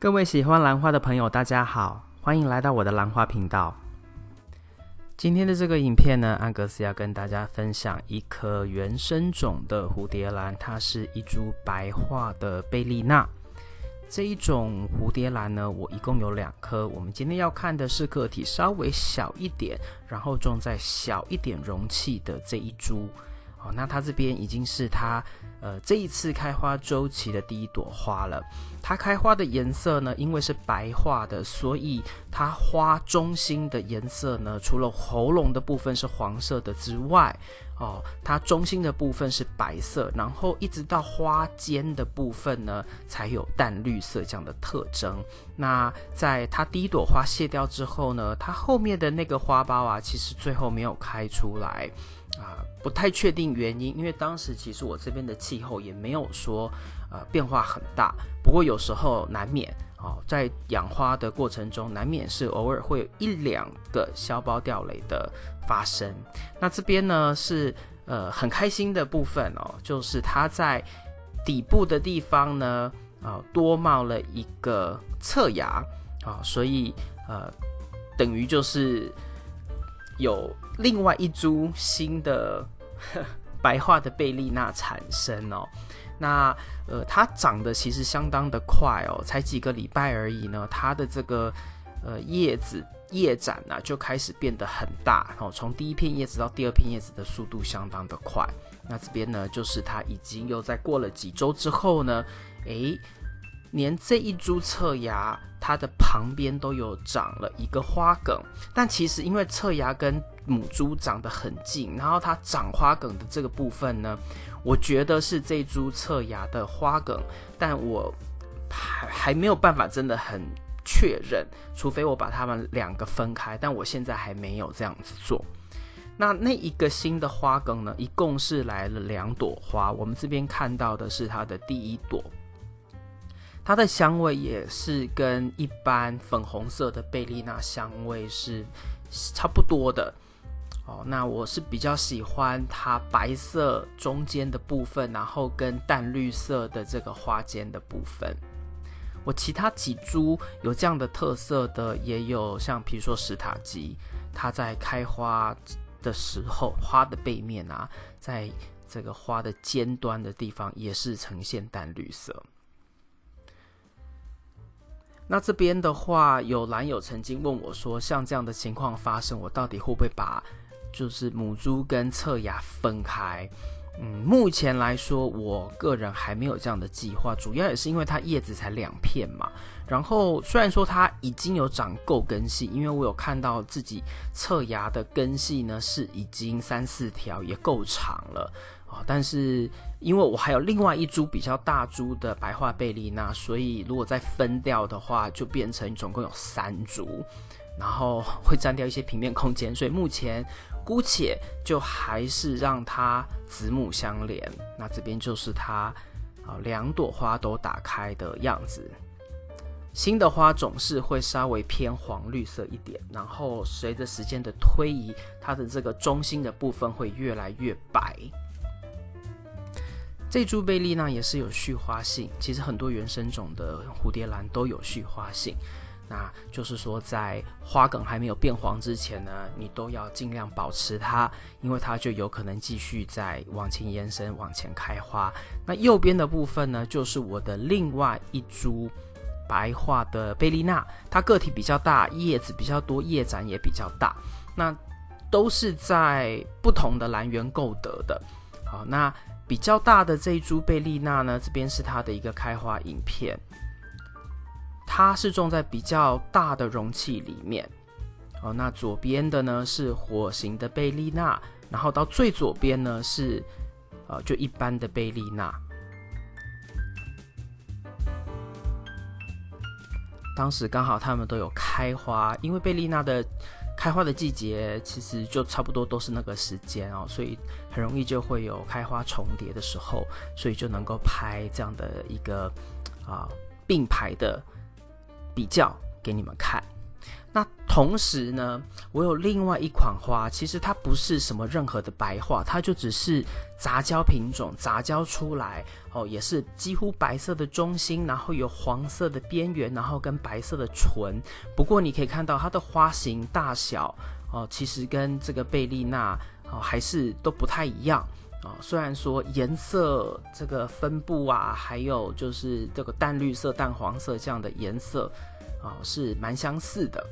各位喜欢兰花的朋友，大家好，欢迎来到我的兰花频道。今天的这个影片呢，安格斯要跟大家分享一颗原生种的蝴蝶兰，它是一株白化的贝丽娜。这一种蝴蝶兰呢，我一共有2颗。我们今天要看的是个体稍微小一点，然后种在小一点容器的这一株。那它这边已经是它这一次开花周期的第一朵花了。它开花的颜色呢，因为是白化的，所以它花中心的颜色呢，除了喉咙的部分是黄色的之外，它中心的部分是白色，然后一直到花尖的部分呢，才有淡绿色这样的特征。那在它第一朵花谢掉之后呢，它后面的那个花苞啊，其实最后没有开出来。不太确定原因，因为当时其实我这边的气候也没有说变化很大，不过有时候难免在养花的过程中，难免是偶尔会有1-2个消苞掉蕾的发生。那这边呢是很开心的部分就是它在底部的地方呢多冒了一个侧芽所以等于就是有另外一株新的白化的贝丽娜产生那它长得其实相当的快才几个礼拜而已呢，它的这个叶展就开始变得很大从第一片叶子到第2片叶子的速度相当的快。那这边呢，就是它已经又在过了几周之后呢，连这一株侧芽它的旁边都有长了一个花梗，但其实因为侧芽跟母株长得很近，然后它长花梗的这个部分呢，我觉得是这株侧芽的花梗，但我还没有办法真的很确认，除非我把它们2个分开，但我现在还没有这样子做。那一个新的花梗呢，一共是来了2朵花，我们这边看到的是它的第1朵，它的香味也是跟一般粉红色的贝丽娜香味是差不多的那我是比较喜欢它白色中间的部分，然后跟淡绿色的这个花尖的部分。我其他几株有这样的特色的也有，像比如说史塔基，它在开花的时候，花的背面在这个花的尖端的地方也是呈现淡绿色。那这边的话，有兰友曾经问我说，像这样的情况发生，我到底会不会把就是母株跟侧芽分开？目前来说，我个人还没有这样的计划，主要也是因为它叶子才2片嘛。然后虽然说它已经有长够根系，因为我有看到自己侧芽的根系呢是已经3-4条，也够长了但是因为我还有另外一株比较大株的白化贝丽娜，所以如果再分掉的话，就变成总共有3株，然后会占掉一些平面空间，所以目前姑且就还是让它子母相连。那这边就是它2朵花都打开的样子。新的花种是会稍微偏黄绿色一点，然后随着时间的推移，它的这个中心的部分会越来越白。这株贝丽娜也是有续花性，其实很多原生种的蝴蝶兰都有续花性。那就是说在花梗还没有变黄之前呢，你都要尽量保持它，因为它就有可能继续再往前延伸，往前开花。那右边的部分呢，就是我的另外一株白化的贝丽娜，它个体比较大，叶子比较多，叶展也比较大，那都是在不同的兰园购得的。好，那比较大的这一株贝丽娜呢，这边是它的一个开花影片，它是种在比较大的容器里面那左边的呢是火型的贝丽娜，然后到最左边呢是就一般的贝丽娜。当时刚好它们都有开花，因为贝丽娜的开花的季节其实就差不多都是那个时间所以很容易就会有开花重叠的时候，所以就能够拍这样的一个并排的比较给你们看。那同时呢，我有另外一款花，其实它不是什么任何的白花，它就只是杂交品种，杂交出来也是几乎白色的中心，然后有黄色的边缘，然后跟白色的唇。不过你可以看到它的花型大小其实跟这个贝丽娜还是都不太一样。虽然说颜色这个分布啊，还有就是这个淡绿色、淡黄色这样的颜色是蛮相似的。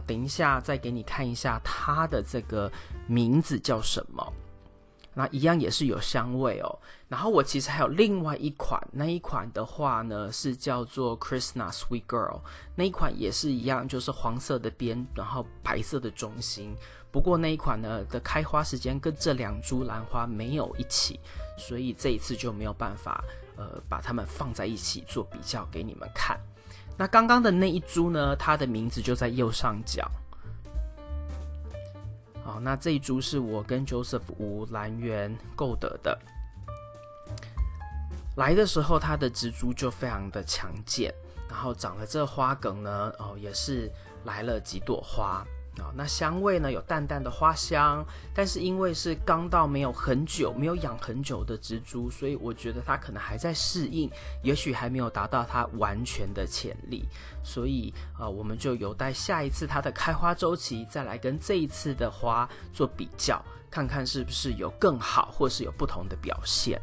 等一下再给你看一下它的这个名字叫什么。那一样也是有香味然后我其实还有另外一款，那一款的话呢是叫做 Krishna Sweet Girl， 那一款也是一样，就是黄色的边，然后白色的中心。不过那一款呢的开花时间跟这2株兰花没有一起，所以这一次就没有办法把它们放在一起做比较给你们看。那刚刚的那一株呢，它的名字就在右上角。那这一株是我跟 Joseph 吴兰园购得的。来的时候它的植株就非常的强健，然后长了这花梗呢也是来了几朵花。那香味呢有淡淡的花香，但是因为是刚到没有很久，没有养很久的植株，所以我觉得它可能还在适应，也许还没有达到它完全的潜力，所以我们就有待下一次它的开花周期再来跟这一次的花做比较，看看是不是有更好或是有不同的表现。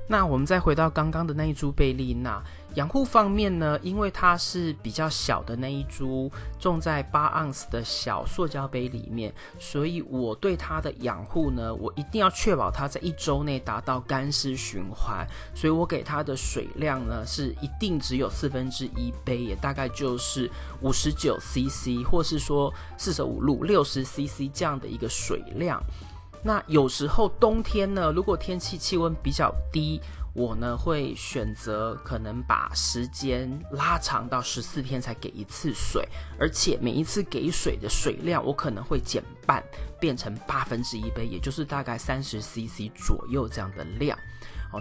那我们再回到刚刚的那一株贝丽娜，养护方面呢，因为它是比较小的那一株，种在8盎司的小塑胶杯里面，所以我对它的养护呢，我一定要确保它在1周内达到干湿循环，所以我给它的水量呢是一定只有1/4杯，也大概就是59cc 或是说45路60cc 这样的一个水量。那有时候冬天呢，如果天气气温比较低，我呢会选择可能把时间拉长到14天才给一次水，而且每一次给水的水量我可能会减半，变成1/8杯，也就是大概30cc 左右这样的量。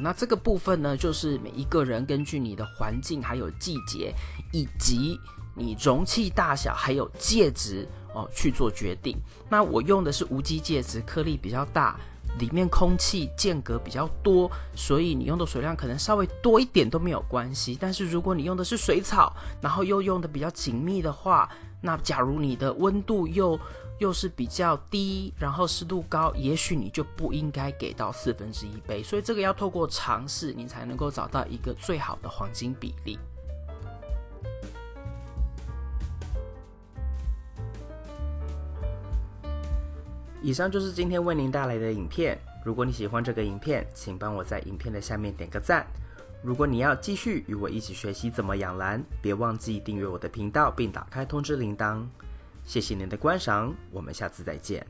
那这个部分呢，就是每一个人根据你的环境还有季节以及你容器大小还有介质去做决定。那我用的是无机介质，颗粒比较大，里面空气间隔比较多，所以你用的水量可能稍微多一点都没有关系。但是如果你用的是水草，然后又用的比较紧密的话，那假如你的温度又是比较低，然后湿度高，也许你就不应该给到1/4杯。所以这个要透过尝试，你才能够找到一个最好的黄金比例。以上就是今天为您带来的影片。如果你喜欢这个影片，请帮我在影片的下面点个赞。如果你要继续与我一起学习怎么养兰，别忘记订阅我的频道并打开通知铃铛。谢谢您的观赏，我们下次再见。